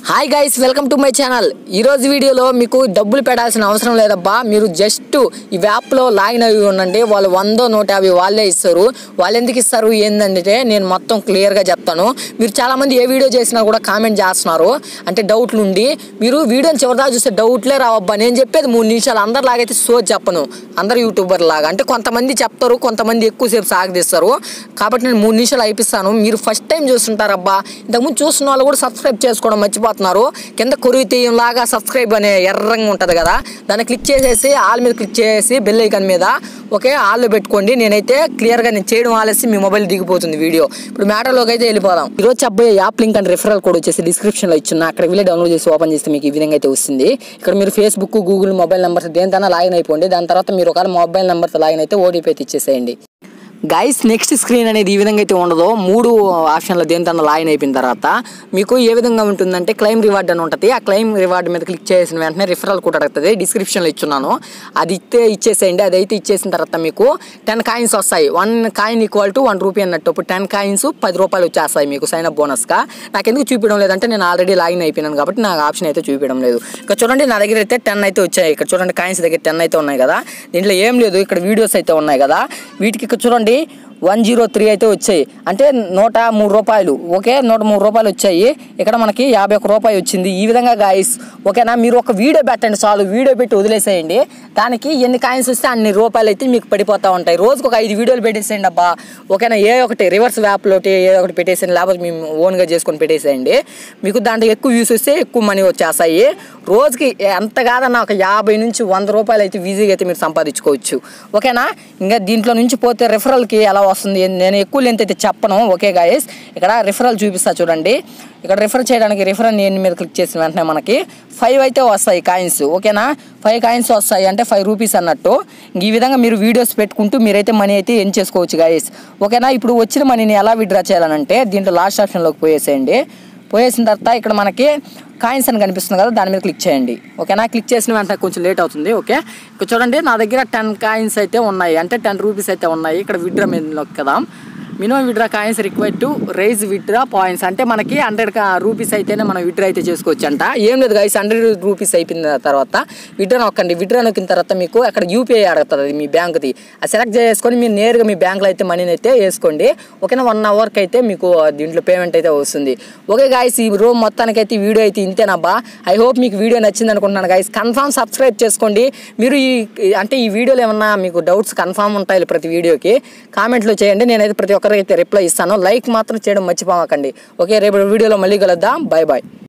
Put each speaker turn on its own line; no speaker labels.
Hi guys, welcome to my channel. ఈరోజు వీడియోలో మీకు డబ్బులు పెట్టాల్సిన అవసరం లేదబ్బా. మీరు జస్ట్ ఈ యాప్లో లాగిన్ అయ్యి ఉండండి. వాళ్ళు 100, 150 వాళ్ళే ఇస్తారు. వాళ్ళు ఎందుకు ఇస్తారు ఏంటంటే నేను మొత్తం క్లియర్గా చెప్తాను. మీరు చాలామంది ఏ వీడియో చేసినా కూడా కామెంట్ చేస్తున్నారు, అంటే డౌట్లు ఉండి. మీరు వీడియోని చివరిదాకా చూస్తే డౌట్లే రావబ్బా. నేను చెప్పేది 3 నిమిషాలు. అందరిలాగైతే సోచ్ చెప్పను, అందరు యూట్యూబర్ లాగా. అంటే కొంతమంది చెప్తారు, కొంతమంది ఎక్కువసేపు సాగదీస్తారు. కాబట్టి నేను 3 నిమిషాలు అయిపిస్తాను. మీరు ఫస్ట్ టైం చూస్తుంటారబ్బా. ఇంతకుముందు చూస్తున్న వాళ్ళు కూడా సబ్స్క్రైబ్ చేసుకోవడం మర్చిపోతున్నారు. కింద కొరివితీయం లాగా సబ్స్క్రైబ్ అనే ఎర్రంగా ఉంటుంది కదా, దాన్ని క్లిక్ చేసేసి ఆల్ మీద క్లిక్ చేసి బెల్ ఐకాన్ మీద ఓకే ఆల్లో పెట్టుకోండి. నేనైతే క్లియర్గా నేను చేయడం ఆలస్యం మీ మొబైల్ దిగిపోతుంది వీడియో. ఇప్పుడు మ్యాటర్లోకి అయితే వెళ్ళిపోదాం. ఈరోజు చెప్పబోయే app link and referral code వచ్చేసి డిస్క్రిప్షన్లో ఇచ్చిన, అక్కడ వెళ్ళి డౌన్లోడ్ చేసి ఓపెన్ చేస్తే మీకు ఈ విధంగా అయితే వస్తుంది. ఇక్కడ మీరు ఫేస్బుక్, గూగుల్ మొబైల్ నెంబర్స్ దేనితోనా లాగిన్ అయిపోండి. దాని తర్వాత మీరు ఒకవేళ మొబైల్ నెంబర్తో లాగిన్ అయితే ఓటీపీ అయితే ఇచ్చేసేయండి. గైస్, నెక్స్ట్ స్క్రీన్ అనేది ఈ విధంగా అయితే ఉండదు. 3 ఆప్షన్లు దేనితోనా లాగిన్ అయిపోయిన తర్వాత మీకు ఏ విధంగా ఉంటుందంటే క్లెయిమ్ రివార్డ్ అని ఉంటుంది. ఆ క్లెయిమ్ రివార్డ్ మీద క్లిక్ చేసిన వెంటనే రిఫరల్ కూడా అడుగుతుంది. డిస్క్రిప్షన్లో ఇచ్చున్నాను, అది ఇచ్చేసేయండి. అదైతే ఇచ్చేసిన తర్వాత మీకు 10 కాయిన్స్ వస్తాయి. 1 కాయిన్ ఈక్వల్ టు 1 రూపీ అన్నట్టు. ఇప్పుడు 10 కాయిన్స్ 10 రూపాయలు వచ్చేస్తాయి మీకు సైన్ అప్ బోనస్గా. నాకు ఎందుకు చూపించడం లేదంటే నేను ఆల్రెడీ లాగిన్ అయిపోయినాను కాబట్టి నాకు ఆప్షన్ అయితే చూపించడం లేదు. ఇక్కడ చూడండి, నా దగ్గర అయితే 10 అయితే వచ్చాయి. ఇక్కడ చూడండి, కాయిన్స్ దగ్గర 10 అయితే ఉన్నాయి కదా. దీంట్లో ఏం లేదు, ఇక్కడ వీడియోస్ అయితే ఉన్నాయి కదా. వీటికి ఇక్కడ చూడండి 103 అయితే వచ్చాయి, అంటే 103 రూపాయలు. ఓకే, 103 రూపాయలు వచ్చాయి. ఇక్కడ మనకి 51 రూపాయలు వచ్చింది. ఈ విధంగా గాయస్, ఓకేనా. మీరు ఒక వీడియో పెట్టండి చాలు, వీడియో పెట్టి వదిలేసేయండి. దానికి ఎన్ని కాయిన్స్ వస్తే అన్ని రూపాయలు అయితే మీకు పడిపోతూ ఉంటాయి. రోజుకు ఒక 5 వీడియోలు పెట్టేసేయండి అబ్బా. ఓకేనా, ఏ ఒకటి రివర్స్ యాప్లోటి ఏ ఒకటి పెట్టేసేయండి, లేకపోతే మేము ఓన్గా చేసుకొని పెట్టేసేయండి. మీకు దాంట్లో ఎక్కువ వ్యూస్ వస్తే ఎక్కువ మనీ వచ్చేస్తాయి. రోజుకి ఎంత కాదన్నా ఒక 50 నుంచి 100 రూపాయలు అయితే ఈజీగా అయితే మీరు సంపాదించుకోవచ్చు. ఓకేనా. ఇంకా దీంట్లో నుంచి పోతే రిఫరల్కి ఎలా వస్తుంది, నేను ఎక్కువ లెంత్ అయితే చెప్పను. ఓకే గాయస్, ఇక్కడ రిఫరల్ చూపిస్తా చూడండి. ఇక్కడ రిఫర్ చేయడానికి రిఫరల్ నేను మీద క్లిక్ చేసిన వెంటనే మనకి 5 అయితే వస్తాయి కాయిన్స్. ఓకేనా, 5 కాయిన్స్ వస్తాయి, అంటే 5 రూపీస్ అన్నట్టు. ఈ విధంగా మీరు వీడియోస్ పెట్టుకుంటూ మీరైతే మనీ అయితే ఎర్న్ చేసుకోవచ్చు గాయస్. ఓకేనా. ఇప్పుడు వచ్చిన మనీని ఎలా విత్డ్రా చేయాలంటే దీంట్లో లాస్ట్ ఆప్షన్లోకి పోయేసేయండి. పోయేసిన తర్వాత ఇక్కడ మనకి కాయిన్స్ అని కనిపిస్తుంది కదా, దాని మీద క్లిక్ చేయండి. ఓకేనా, క్లిక్ చేసిన వెంటనే కొంచెం లేట్ అవుతుంది. ఓకే, ఇక్కడ చూడండి, నా దగ్గర 10 కాయిన్స్ అయితే ఉన్నాయి, అంటే 10 రూపీస్ అయితే ఉన్నాయి. ఇక్కడ విత్డ్రా మీద కదా, minimum withdraw coins required to raise withdraw points, అంటే మనకి 100 రూపీస్ అయితేనే మనం విత్డ్రా అయితే చేసుకోవచ్చు అంట. ఏం లేదు గైస్, 100 రూపీస్ అయిపోయిన తర్వాత విత్డ్రా నొక్కండి. విత్డ్రా నొక్కిన తర్వాత మీకు అక్కడ యూపీఐ అడుగుతుంది, అది మీ బ్యాంక్ది. అది సెలెక్ట్ చేసుకొని మీరు నేరుగా మీ బ్యాంక్లో అయితే మనీని అయితే వేసుకోండి. ఓకేనా, 1 అవర్కి అయితే మీకు దీంట్లో పేమెంట్ అయితే వస్తుంది. ఓకే గైస్, ఈ రోజు మొత్తానికి అయితే వీడియో అయితే ఇంతేనబ్బా. ఐ హోప్ మీకు వీడియో నచ్చింది అనుకుంటున్నాను గైస్. కన్ఫామ్ సబ్స్క్రైబ్ చేసుకోండి. మీరు ఈ వీడియోలో ఏమన్నా మీకు డౌట్స్ కన్ఫామ్ ఉంటాయి ప్రతి వీడియోకి కామెంట్లో చేయండి. నేనైతే ప్రతి ఒక్కరికి అయితే రిప్లై ఇస్తాను. లైక్ మాత్రం చేయడం మర్చిపోకండి. ఓకే, రేపు వీడియోలో మళ్ళీ కలుద్దాం. Bye bye.